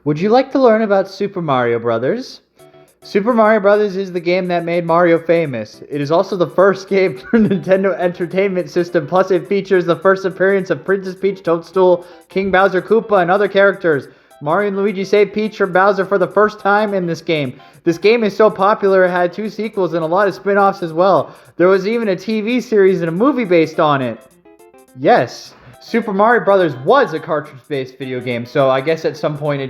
Would you like to learn about Super Mario Brothers? Super Mario Brothers is the game that made Mario famous. It is also the first game for Nintendo Entertainment System, plus it features the first appearance of Princess Peach, Toadstool, King Bowser, Koopa, and other characters. Mario and Luigi save Peach from Bowser for the first time in this game. This game is so popular it had 2 sequels and a lot of spin-offs as well. There was even a TV series and a movie based on it. Yes, Super Mario Brothers was a cartridge-based video game, so I guess at some point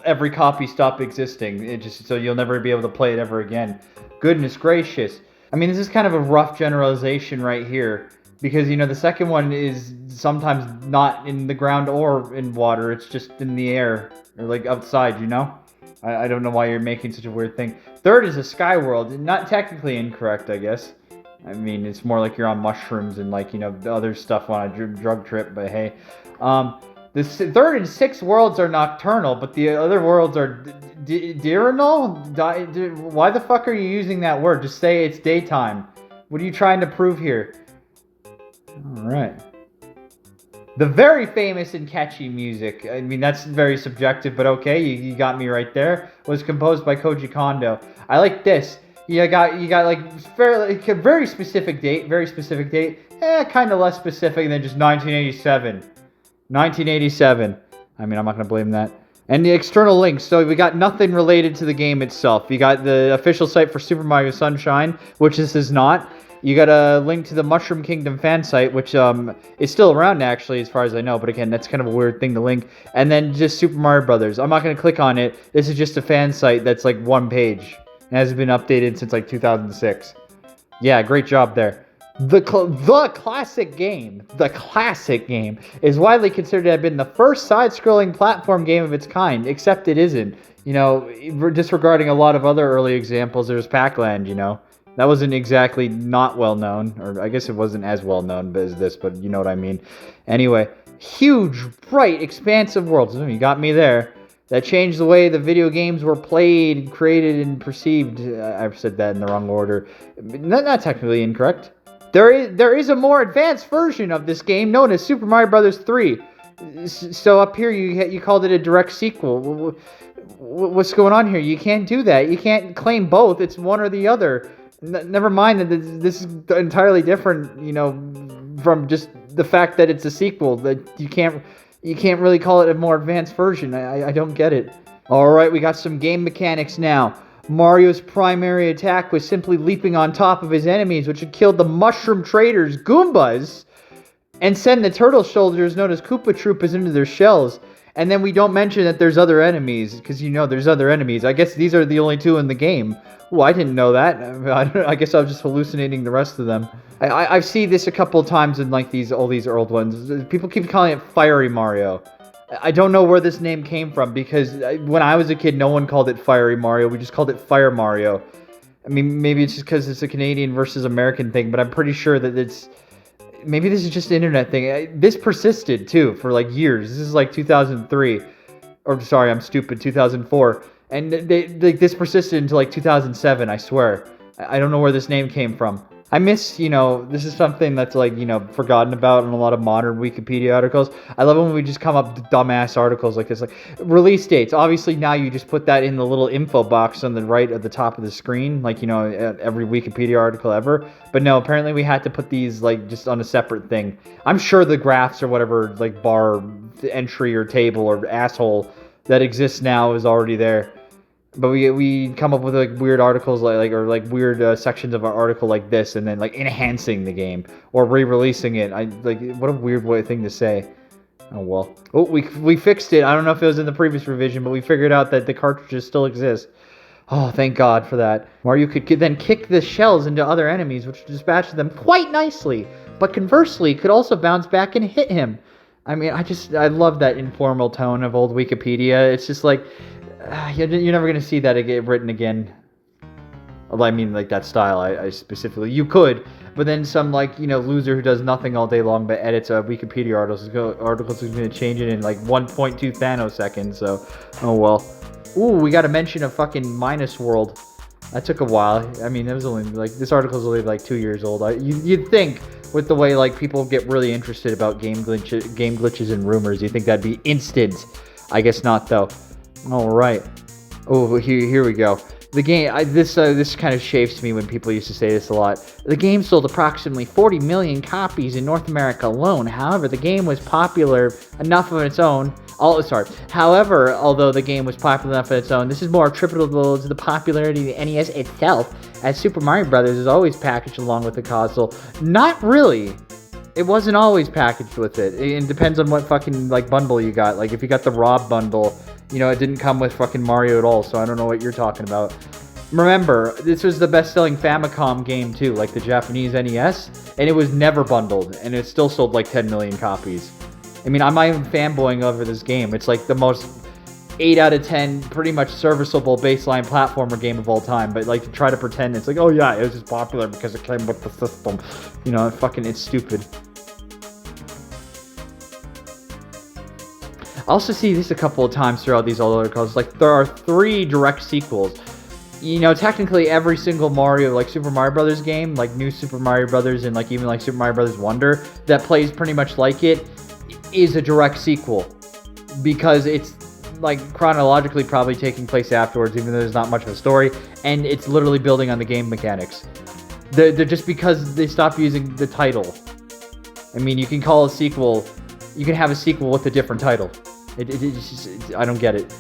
every copy stopped existing. So you'll never be able to play it ever again. Goodness gracious. I mean, this is kind of a rough generalization right here. Because, the second one is sometimes not in the ground or in water. It's just in the air. Or, outside, I don't know why you're making such a weird thing. Third is a sky world. Not technically incorrect, I guess. I mean, it's more like you're on mushrooms and, the other stuff on a drug trip. But, hey. The third and sixth worlds are nocturnal, but the other worlds are diurnal? Why the fuck are you using that word? Just say it's daytime. What are you trying to prove here? Alright. The very famous and catchy music, I mean, that's very subjective, but okay, you got me right there, was composed by Koji Kondo. I like this. You got a very specific date, kind of less specific than just 1987. 1987. I mean, I'm not going to blame that. And the external links, so we got nothing related to the game itself. You got the official site for Super Mario Sunshine, which this is not. You got a link to the Mushroom Kingdom fan site, which is still around actually, as far as I know. But again, that's kind of a weird thing to link. And then just Super Mario Brothers. I'm not going to click on it. This is just a fan site that's like one page. It hasn't been updated since like 2006. Yeah, great job there. The classic game is widely considered to have been the first side-scrolling platform game of its kind, except it isn't. Disregarding a lot of other early examples, there's Pac-Land, That wasn't exactly not well known, or I guess it wasn't as well known as this, but you know what I mean. Anyway, huge, bright, expansive worlds. You got me there. That changed the way the video games were played, created, and perceived. I've said that in the wrong order. Not technically incorrect. There is a more advanced version of this game known as Super Mario Bros. 3. So up here you called it a direct sequel. What's going on here? You can't do that. You can't claim both. It's one or the other. Never mind that this is entirely different, from just the fact that it's a sequel. That you can't really call it a more advanced version. I don't get it. All right, we got some game mechanics now. Mario's primary attack was simply leaping on top of his enemies, which had killed the Mushroom Traders, Goombas, and send the turtle soldiers known as Koopa Troopas into their shells. And then we don't mention that there's other enemies, because there's other enemies. I guess these are the only 2 in the game. Oh, I didn't know that. I guess I was just hallucinating the rest of them. I've seen this a couple of times in all these old ones. People keep calling it Fiery Mario. I don't know where this name came from, because when I was a kid, no one called it Fiery Mario. We just called it Fire Mario. I mean, maybe it's just because it's a Canadian versus American thing, but I'm pretty sure that maybe this is just an internet thing. This persisted, too, for, years. This is, 2003. Or, sorry, I'm stupid, 2004. And this persisted until, 2007, I swear. I don't know where this name came from. I miss, this is something that's forgotten about in a lot of modern Wikipedia articles. I love it when we just come up with dumbass articles like this, release dates. Obviously now you just put that in the little info box on the right at the top of the screen, every Wikipedia article ever. But no, apparently we had to put these just on a separate thing. I'm sure the graphs or whatever, bar entry or table or asshole that exists now is already there. But we come up with weird articles or weird sections of our article like this, and then enhancing the game or re-releasing it. What a weird thing to say. Oh well. Oh, we fixed it. I don't know if it was in the previous revision, but we figured out that the cartridges still exist. Oh, thank God for that. Mario could then kick the shells into other enemies, which dispatched them quite nicely. But conversely, could also bounce back and hit him. I mean, I love that informal tone of old Wikipedia. It's just you're never going to see that written again. Well, I mean, that style, I specifically. You could, but then some, loser who does nothing all day long but edits a Wikipedia articles is going to change it in, 1.2 nanoseconds, so, oh well. Ooh, we got to mention a fucking Minus World. That took a while. I mean, it was only, this article's only, 2 years old. You'd think, with the way, people get really interested about game glitches and rumors, you'd think that'd be instant. I guess not, though. All right. Oh, here we go. The game. This kind of chafes me when people used to say this a lot. The game sold approximately 40 million copies in North America alone. However, the game was popular enough on its own. However, although the game was popular enough on its own, this is more attributable to the popularity of the NES itself, as Super Mario Brothers is always packaged along with the console. Not really. It wasn't always packaged with it. It depends on what fucking like bundle you got. Like if you got the Rob bundle, you know, it didn't come with fucking Mario at all, so I don't know what you're talking about. Remember, this was the best-selling Famicom game too, like the Japanese NES, and it was never bundled, and it still sold like 10 million copies. I mean, I'm not even fanboying over this game. It's like the most 8 out of 10 pretty much serviceable baseline platformer game of all time, but like to try to pretend it's like, oh yeah, it was just popular because it came with the system. You know, it's stupid. I also see this a couple of times throughout these old articles. Like, there are 3 direct sequels. You know, technically every single Mario, like Super Mario Brothers game, like New Super Mario Brothers and like even like Super Mario Brothers Wonder, that plays pretty much like it, is a direct sequel. Because it's like chronologically probably taking place afterwards, even though there's not much of a story, and it's literally building on the game mechanics. They're just because they stopped using the title. I mean, you can call a sequel, you can have a sequel with a different title. I don't get it.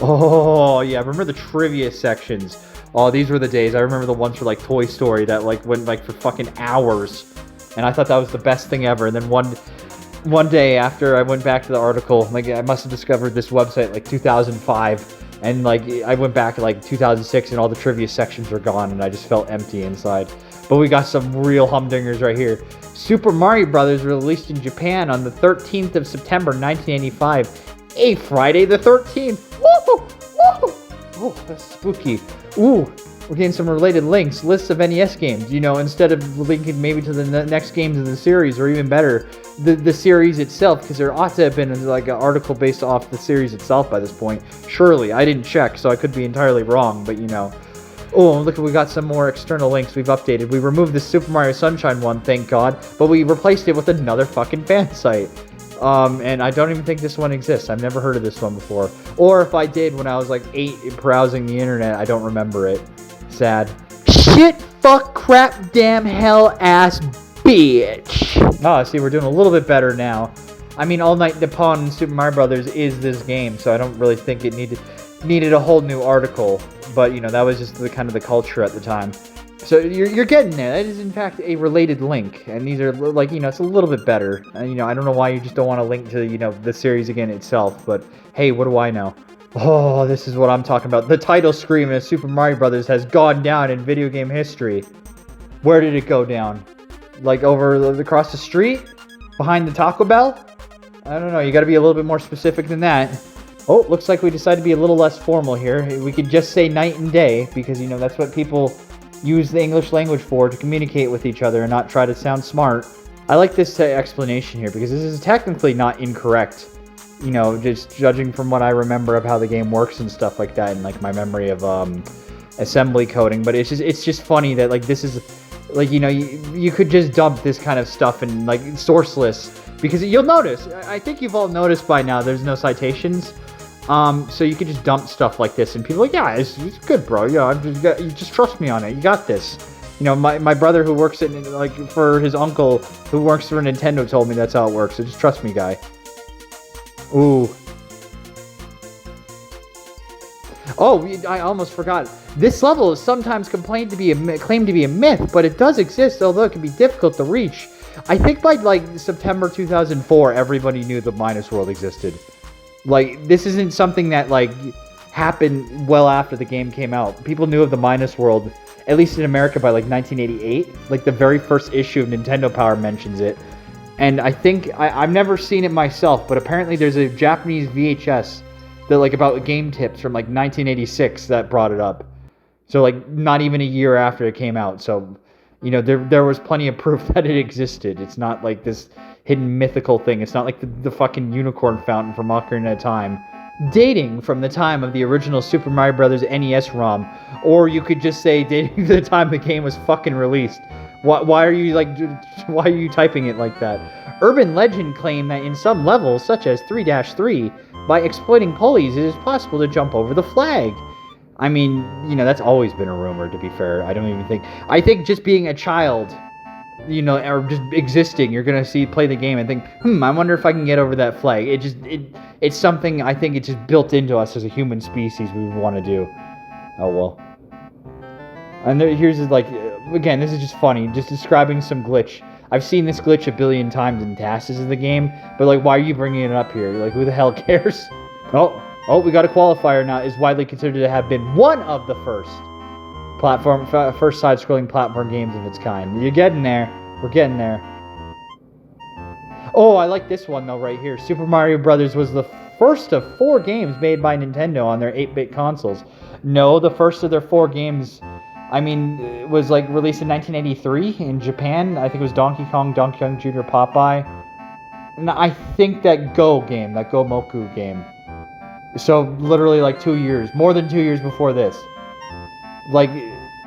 Oh, yeah, I remember the trivia sections. Oh, these were the days. I remember the ones for, like, Toy Story that, like, went, like, for fucking hours. And I thought that was the best thing ever. And then one day after I went back to the article, like, I must have discovered this website, like, 2005. And, like, I went back, like, 2006, and all the trivia sections were gone, and I just felt empty inside. But we got some real humdingers right here. Super Mario Brothers released in Japan on the 13th of September, 1985. A Friday the 13th. Woo! Woo! Oh, that's spooky. Ooh, we're getting some related links. Lists of NES games. You know, instead of linking maybe to the next games in the series, or even better, the series itself, because there ought to have been like an article based off the series itself by this point. Surely. I didn't check, so I could be entirely wrong, but you know. Oh, look, we got some more external links we've updated. We removed the Super Mario Sunshine one, thank God, but we replaced it with another fucking fan site. And I don't even think this one exists. I've never heard of this one before. Or if I did when I was like 8 browsing the internet, I don't remember it. Sad. Shit, fuck, crap, damn, hell, ass, bitch. Oh, see, we're doing a little bit better now. I mean, All Night Nippon and Super Mario Brothers is this game, so I don't really think it needed a whole new article. But, you know, that was just the kind of the culture at the time. So you're getting there. That is, in fact, a related link. And these are, like, you know, it's a little bit better. And, you know, I don't know why you just don't want to link to, you know, the series again itself. But, hey, what do I know? Oh, this is what I'm talking about. The title screen of Super Mario Brothers has gone down in video game history. Where did it go down? Like, across the street? Behind the Taco Bell? I don't know. You got to be a little bit more specific than that. Oh, looks like we decided to be a little less formal here. We could just say night and day, because, you know, that's what people use the English language for, to communicate with each other and not try to sound smart. I like this explanation here, because this is technically not incorrect. You know, just judging from what I remember of how the game works and stuff like that, and, like, my memory of assembly coding. But it's just funny that, like, this is, like, you know, you could just dump this kind of stuff in, like, sourceless, because you'll notice, I think you've all noticed by now, there's no citations. So you could just dump stuff like this, and people are like, yeah, it's good, bro. You know, you just trust me on it. You got this. You know, my brother who works at, like, for his uncle who works for Nintendo told me that's how it works. So just trust me, guy. Ooh. Oh, I almost forgot. This level is sometimes claimed to be a myth, but it does exist, although it can be difficult to reach. I think by, like, September 2004, everybody knew the Minus World existed. Like, this isn't something that, like, happened well after the game came out. People knew of the Minus World, at least in America, by, like, 1988. Like, the very first issue of Nintendo Power mentions it. And I think, I've never seen it myself, but apparently there's a Japanese VHS that, like, about game tips from, like, 1986 that brought it up. So, like, not even a year after it came out. So, you know, there was plenty of proof that it existed. It's not like this hidden mythical thing. It's not like the fucking unicorn fountain from Ocarina of Time. Dating from the time of the original Super Mario Bros. NES ROM. Or you could just say dating to the time the game was fucking released. Why are you typing it like that? Urban legend claim that in some levels, such as 3-3, by exploiting pulleys, it is possible to jump over the flag. I mean, that's always been a rumor, to be fair. I think just being a child, or just existing, you're going to play the game and think, I wonder if I can get over that flag. It's something, I think it's just built into us as a human species we want to do. Oh, well. And here's, again, this is just funny, just describing some glitch. I've seen this glitch a billion times in tasks of the game, but, why are you bringing it up here? Who the hell cares? Oh, we got a qualifier now. Is widely considered to have been one of the first side-scrolling platform games of its kind. You're getting there. We're getting there. Oh, I like this one, though, right here. Super Mario Brothers was the first of 4 games made by Nintendo on their 8-bit consoles. No, the first of their 4 games, it was, released in 1983 in Japan. I think it was Donkey Kong Jr. Popeye. And I think that Go Moku game. So, literally, 2 years. More than 2 years before this.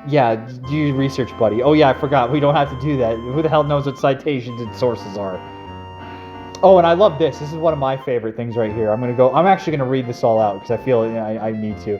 Yeah, do your research, buddy. Oh, yeah, I forgot. We don't have to do that. Who the hell knows what citations and sources are? Oh, and I love this. This is one of my favorite things right here. I'm actually going to read this all out because I feel I need to.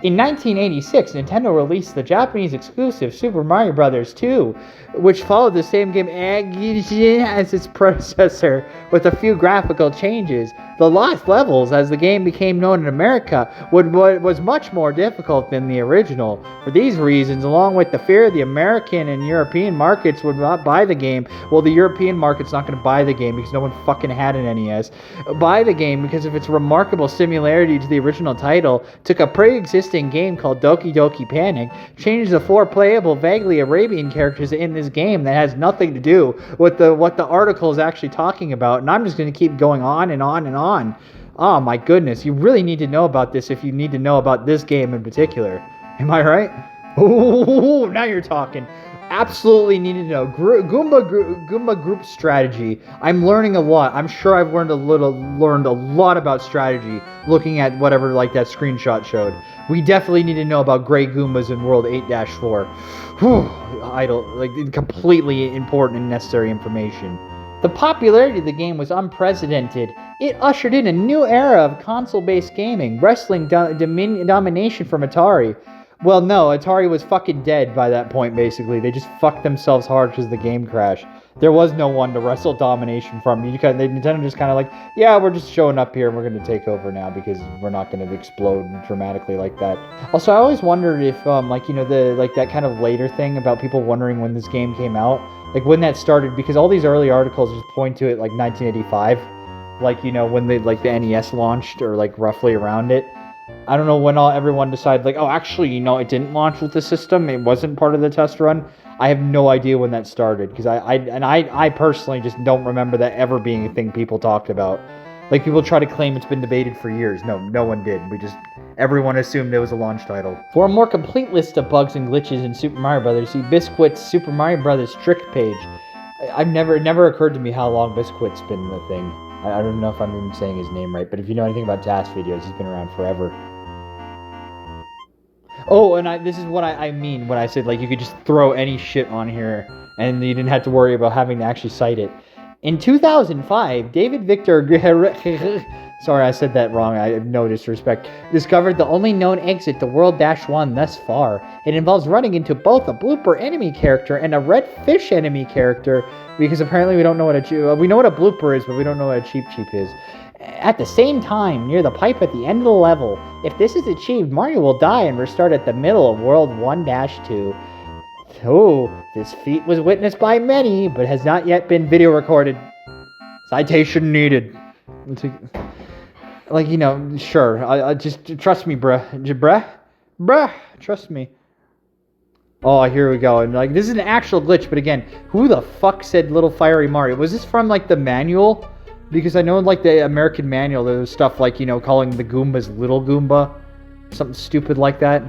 In 1986, Nintendo released the Japanese exclusive Super Mario Bros. 2, which followed the same game as its predecessor with a few graphical changes. The Lost Levels, as the game became known in America, was much more difficult than the original. For these reasons, along with the fear the American and European markets would not buy the game, well, the European market's not going to buy the game because no one fucking had an NES, buy the game because of its remarkable similarity to the original title, took a pre-existing game called Doki Doki Panic, changed the 4 playable, vaguely Arabian characters in this game that has nothing to do with what the article is actually talking about, and I'm just going to keep going on and on and on. Oh my goodness, you really need to know about this if you need to know about this game in particular. Am I right? Oh, now you're talking. Absolutely need to know. Goomba group strategy. I'm learning a lot. I'm sure I've learned a lot about strategy looking at whatever that screenshot showed. We definitely need to know about Gray Goombas in World 8-4. Completely important and necessary information. The popularity of the game was unprecedented. It ushered in a new era of console-based gaming, wrestling domination from Atari. Well, no, Atari was fucking dead by that point, basically. They just fucked themselves hard because the game crashed. There was no one to wrestle domination from. Nintendo just kind of yeah, we're just showing up here and we're going to take over now because we're not going to explode dramatically like that. Also, I always wondered if, that kind of later thing about people wondering when this game came out, when that started, because all these early articles just point to it 1985, when the NES launched or roughly around it. I don't know when everyone decided it didn't launch with the system. It wasn't part of the test run. I have no idea when that started because I personally just don't remember that ever being a thing people talked about. People try to claim it's been debated for years. No one did. Everyone assumed it was a launch title. For a more complete list of bugs and glitches in Super Mario Bros., see Biscuit's Super Mario Bros. Trick page. It never occurred to me how long Biscuit's been the thing. I don't know if I'm even saying his name right, but if you know anything about TAS videos, he's been around forever. Oh, and this is what I mean when I said you could just throw any shit on here and you didn't have to worry about having to actually cite it. In 2005, David Victor, sorry I said that wrong, I have no disrespect, discovered the only known exit to World-1 thus far. It involves running into both a blooper enemy character and a red fish enemy character, because apparently we don't know we know what a blooper is, but we don't know what a Cheep Cheep is. At the same time, near the pipe at the end of the level, if this is achieved, Mario will die and restart at the middle of World 1-2. Oh, this feat was witnessed by many, but has not yet been video recorded. Citation needed. Sure. I just trust me, bruh. Trust me. Oh, here we go. And this is an actual glitch, but again, who the fuck said Little Fiery Mario? Was this from the manual? Because I know the American manual, there was stuff calling the Goombas Little Goomba, something stupid like that.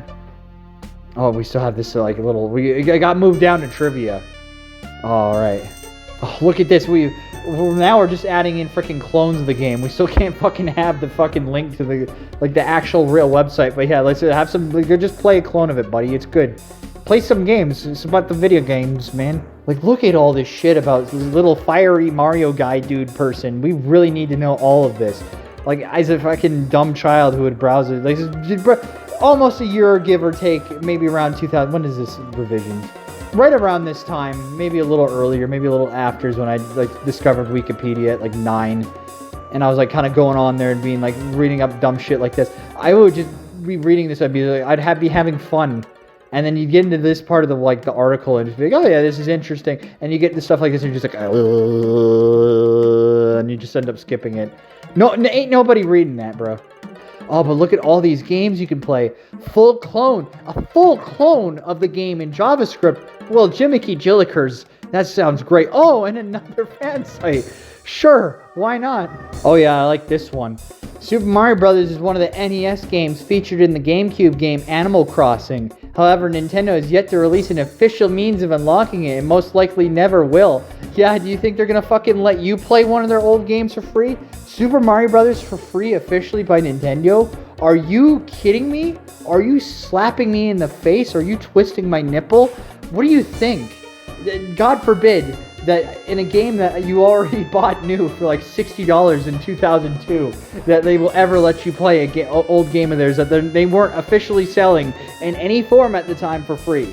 Oh, we still have this I got moved down to trivia. All right. Oh, look at this. Now we're just adding in freaking clones of the game. We still can't fucking have the fucking link to the actual real website. But yeah, let's have some. Just play a clone of it, buddy. It's good. Play some games. It's about the video games, man. Like, look at all this shit about this little fiery Mario guy dude person. We really need to know all of this. Like, as a fucking dumb child who would browse it. Like, almost a year, give or take, maybe around 2000. When is this revision? Right around this time, maybe a little earlier, maybe a little after is when I, like, discovered Wikipedia at, like, 9. And I was, like, kind of going on there and being, like, reading up dumb shit like this. I would just be reading this. I'd be, like, be having fun. And then you get into this part of the, like, the article and just be like, oh yeah, this is interesting. And you get to stuff like this and you're just like, and you just end up skipping it. No, ain't nobody reading that, bro. Oh, but look at all these games you can play. A full clone of the game in JavaScript. Well, Jimmicky Jillikers, that sounds great. Oh, and another fan site. Sure, why not? Oh yeah, I like this one. Super Mario Bros. Is one of the NES games featured in the GameCube game Animal Crossing. However, Nintendo has yet to release an official means of unlocking it and most likely never will. Yeah, do you think they're gonna fucking let you play one of their old games for free? Super Mario Bros. For free officially by Nintendo? Are you kidding me? Are you slapping me in the face? Are you twisting my nipple? What do you think? God forbid that in a game that you already bought new for like $60 in 2002, that they will ever let you play a old game of theirs that they weren't officially selling in any form at the time for free.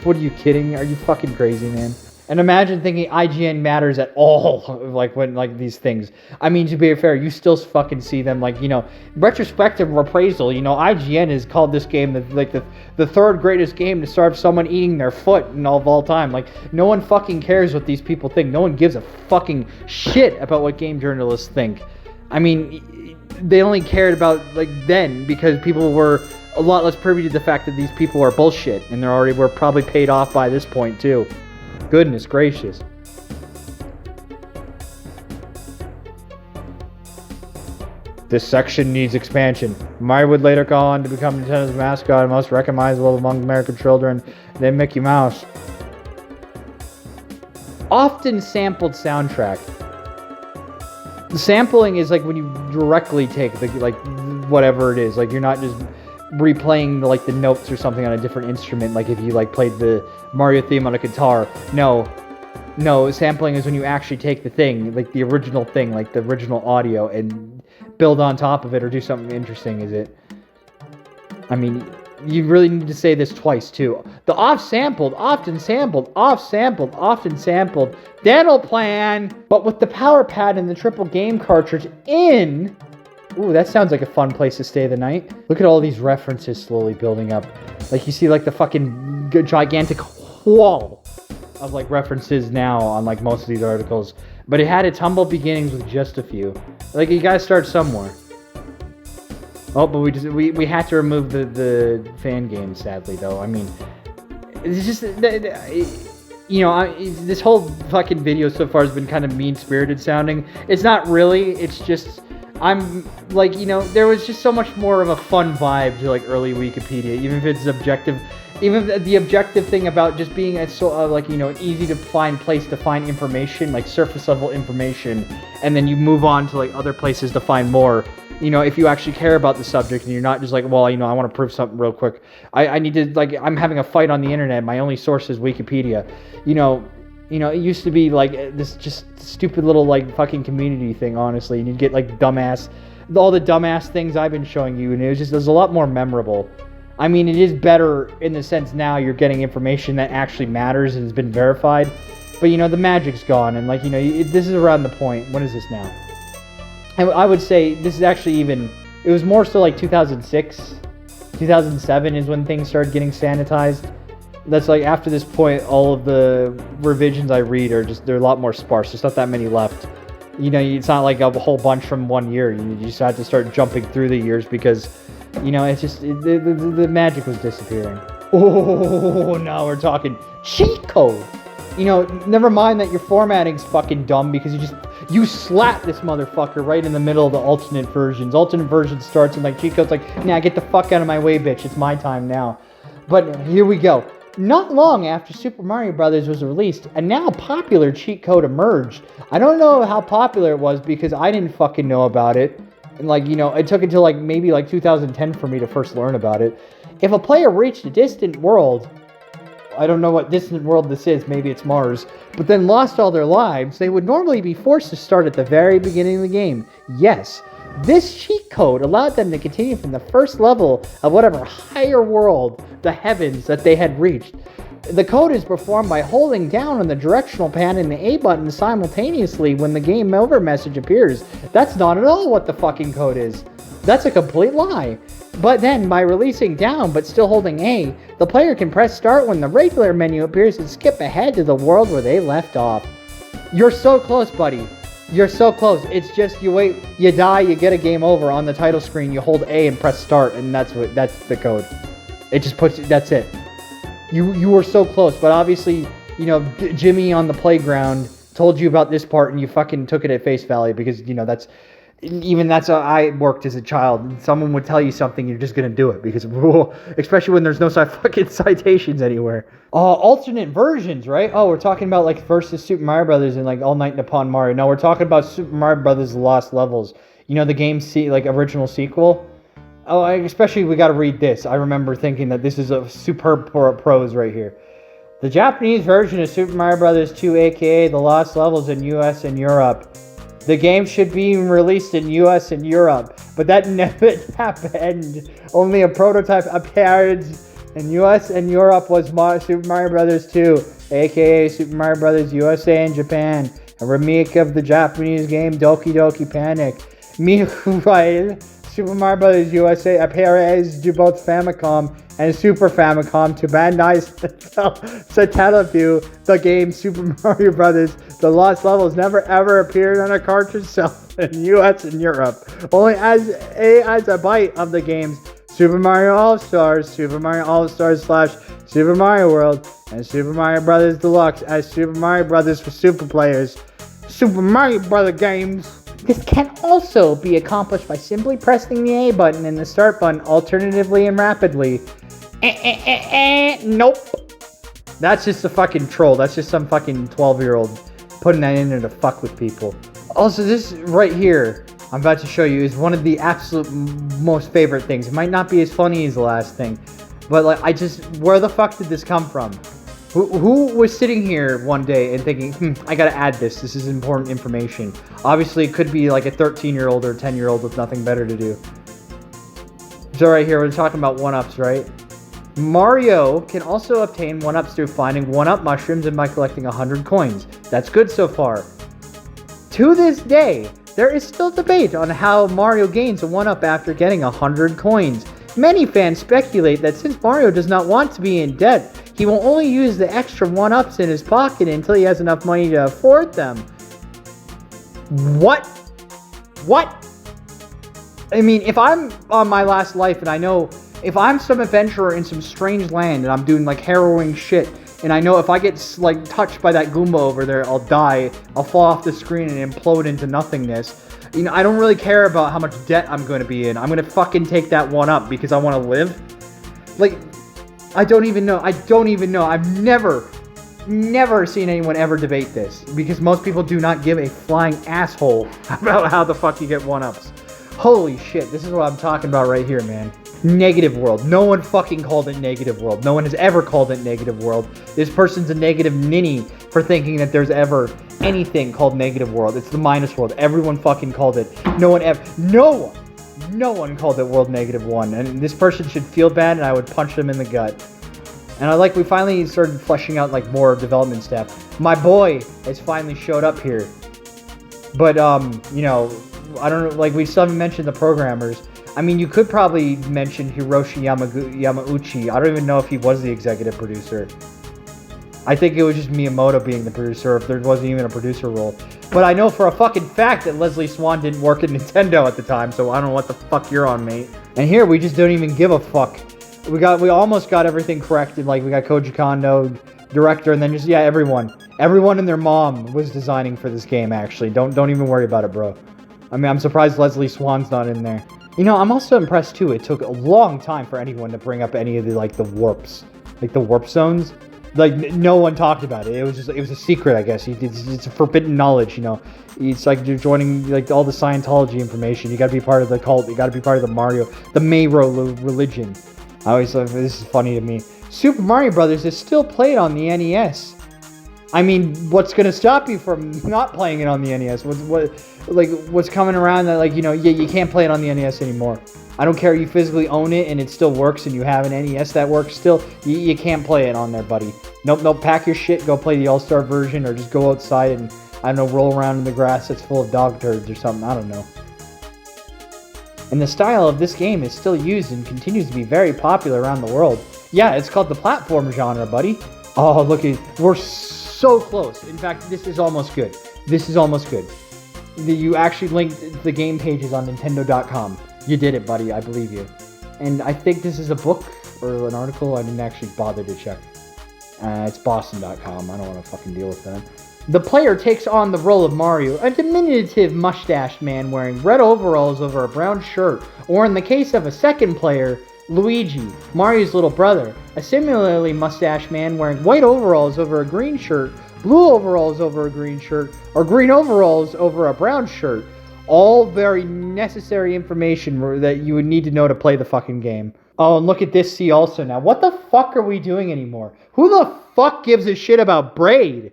What are you kidding? Are you fucking crazy, man? And imagine thinking IGN matters at all, like when like these things. I mean, to be fair, you still fucking see them like, you know, retrospective appraisal. You know, IGN has called this game the third greatest game to start someone eating their foot in all time. Like, no one fucking cares what these people think. No one gives a fucking shit about what game journalists think. I mean, they only cared about like then because people were a lot less privy to the fact that these people are bullshit, and were probably paid off by this point too. Goodness gracious. This section needs expansion. Mario would later go on to become Nintendo's mascot and most recognizable among American children, then Mickey Mouse. Often sampled soundtrack. The sampling is like when you directly take the, like, whatever it is. Like, you're not just replaying like the notes or something on a different instrument, like if you like played the Mario theme on a guitar. No, sampling is when you actually take the thing, like the original thing, like the original audio, and build on top of it or do something interesting. Is it? I mean, you really need to say this twice too. The off-sampled, often sampled, off-sampled, often sampled dental plan, but with the power pad and the triple game cartridge in. Ooh, that sounds like a fun place to stay the night. Look at all these references slowly building up. Like, you see, like, the fucking gigantic wall of, like, references now on, like, most of these articles. But it had its humble beginnings with just a few. Like, you gotta start somewhere. Oh, but we had to remove the fan game, sadly, though. I mean, it's just, you know, this whole fucking video so far has been kind of mean-spirited sounding. It's not really, it's just, I'm, like, you know, there was just so much more of a fun vibe to, like, early Wikipedia, even if it's objective. Even the objective thing about just being like, you know, an easy to find place to find information, like surface level information, and then you move on to, like, other places to find more. You know, if you actually care about the subject and you're not just like, well, you know, I want to prove something real quick. I need to, like, I'm having a fight on the internet. My only source is Wikipedia. You know, it used to be like this just stupid little, like, fucking community thing, honestly. And you'd get, like, all the dumbass things I've been showing you, and it was a lot more memorable. I mean, it is better in the sense now you're getting information that actually matters and has been verified. But, you know, the magic's gone, and, like, you know, this is around the point. What is this now? I would say this is actually even, it was more so like 2006, 2007 is when things started getting sanitized. That's like, after this point, all of the revisions I read are just, they're a lot more sparse. There's not that many left. You know, it's not like a whole bunch from one year. You just have to start jumping through the years because, you know, it's just, the magic was disappearing. Oh, now we're talking cheat code. You know, never mind that your formatting's fucking dumb because you slap this motherfucker right in the middle of the alternate versions. Alternate version starts and, like, cheat code's like, nah, get the fuck out of my way, bitch. It's my time now. But here we go. Not long after Super Mario Bros. Was released, a now popular cheat code emerged. I don't know how popular it was because I didn't fucking know about it. And, like, you know, it took until, like, maybe, like, 2010 for me to first learn about it. If a player reached a distant world I don't know what distant world this is, maybe it's Mars, but then lost all their lives, they would normally be forced to start at the very beginning of the game. Yes, this cheat code allowed them to continue from the first level of whatever higher world, the heavens, that they had reached. The code is performed by holding down on the directional pad and the A button simultaneously when the game over message appears. That's not at all what the fucking code is. That's a complete lie. But then, by releasing down but still holding A, the player can press start when the regular menu appears and skip ahead to the world where they left off. You're so close, buddy. You're so close. It's just you wait, you die, you get a game over on the title screen, you hold A and press start, and that's the code. It just puts, that's it. You were so close, but obviously, you know, Jimmy on the playground told you about this part and you fucking took it at face value because, you know, that's how I worked as a child. Someone would tell you something, you're just gonna do it because, especially when there's no fucking citations anywhere. Alternate versions, right? Oh, we're talking about like versus Super Mario Brothers and like All Night Nippon Mario. No, we're talking about Super Mario Brothers Lost Levels. You know, the game's original sequel. Oh, especially we got to read this. I remember thinking that this is a superb prose right here. The Japanese version of Super Mario Bros. 2, aka The Lost Levels in US and Europe. The game should be released in US and Europe, but that never happened. Only a prototype appeared in US and Europe was Super Mario Bros. 2, aka Super Mario Bros. USA and Japan. A remake of the Japanese game Doki Doki Panic. Meanwhile, Super Mario Bros. USA appears to both Famicom and Super Famicom to Bandai Satellaview. The game Super Mario Bros. The Lost Levels never ever appeared on a cartridge shelf in US and Europe. Only as a bite of the games Super Mario All-Stars, Super Mario All-Stars / Super Mario World, and Super Mario Bros. Deluxe as Super Mario Bros. For Super players. Super Mario Bros. Games. This can also be accomplished by simply pressing the A button and the start button alternatively and rapidly. Nope. That's just a fucking troll. That's just some fucking 12-year-old putting that in there to fuck with people. Also, this right here, I'm about to show you, is one of the absolute most favorite things. It might not be as funny as the last thing, but like, where the fuck did this come from? Who was sitting here one day and thinking, I gotta add this. This is important information. Obviously, it could be like a 13-year-old or 10-year-old with nothing better to do. So right here, we're talking about 1-ups, right? Mario can also obtain 1-ups through finding 1-up mushrooms and by collecting 100 coins. That's good so far. To this day, there is still debate on how Mario gains a 1-up after getting 100 coins. Many fans speculate that since Mario does not want to be in debt, he will only use the extra 1-ups in his pocket until he has enough money to afford them. What? I mean, if I'm on my last life and I know, if I'm some adventurer in some strange land and I'm doing like harrowing shit, and I know if I get like touched by that Goomba over there, I'll die, I'll fall off the screen and implode into nothingness. You know, I don't really care about how much debt I'm going to be in. I'm going to fucking take that 1-up because I want to live. Like, I don't even know. I've never seen anyone ever debate this because most people do not give a flying asshole about how the fuck you get 1-ups. Holy shit, this is what I'm talking about right here, man. Negative world. No one fucking called it negative world. No one has ever called it negative world. This person's a negative ninny for thinking that there's ever anything called negative world. It's the minus world. Everyone fucking called it. No one called it world negative 1. And this person should feel bad and I would punch them in the gut. And we finally started fleshing out like more development stuff. My boy has finally showed up here. But, you know, I don't know, like we still haven't mentioned the programmers. I mean, you could probably mention Hiroshi Yamauchi. I don't even know if he was the executive producer. I think it was just Miyamoto being the producer, if there wasn't even a producer role. But I know for a fucking fact that Leslie Swan didn't work at Nintendo at the time, so I don't know what the fuck you're on, mate. And here, we just don't even give a fuck. We almost got everything corrected, like we got Koji Kondo, director, and then just, yeah, everyone. Everyone and their mom was designing for this game, actually. Don't even worry about it, bro. I mean, I'm surprised Leslie Swan's not in there. You know, I'm also impressed, too. It took a long time for anyone to bring up any of the, like, the warps. Like, the warp zones. Like, no one talked about it. It was a secret, I guess. It's a forbidden knowledge, you know. It's like you're joining, like, all the Scientology information. You gotta be part of the cult. You gotta be part of the Mayro religion. I always thought this is funny to me. Super Mario Brothers is still played on the NES. I mean, what's gonna stop you from not playing it on the NES? What's coming around that you can't play it on the NES anymore. I don't care, you physically own it and it still works and you have an NES that works still, you can't play it on there, buddy. Nope, pack your shit, go play the All-Star version, or just go outside and, I don't know, roll around in the grass that's full of dog turds or something, I don't know. And the style of this game is still used and continues to be very popular around the world. Yeah, it's called the platform genre, buddy. Oh, look at, we're so close. In fact, this is almost good. You actually linked the game pages on Nintendo.com. You did it, buddy. I believe you. And I think this is a book or an article. I didn't actually bother to check. It's Boston.com. I don't want to fucking deal with them. The player takes on the role of Mario, a diminutive mustached man wearing red overalls over a brown shirt, or in the case of a second player, Luigi, Mario's little brother, a similarly mustached man wearing white overalls over a green shirt, blue overalls over a green shirt, or green overalls over a brown shirt. All very necessary information that you would need to know to play the fucking game. Oh, and look at this C also now. What the fuck are we doing anymore? Who the fuck gives a shit about Braid?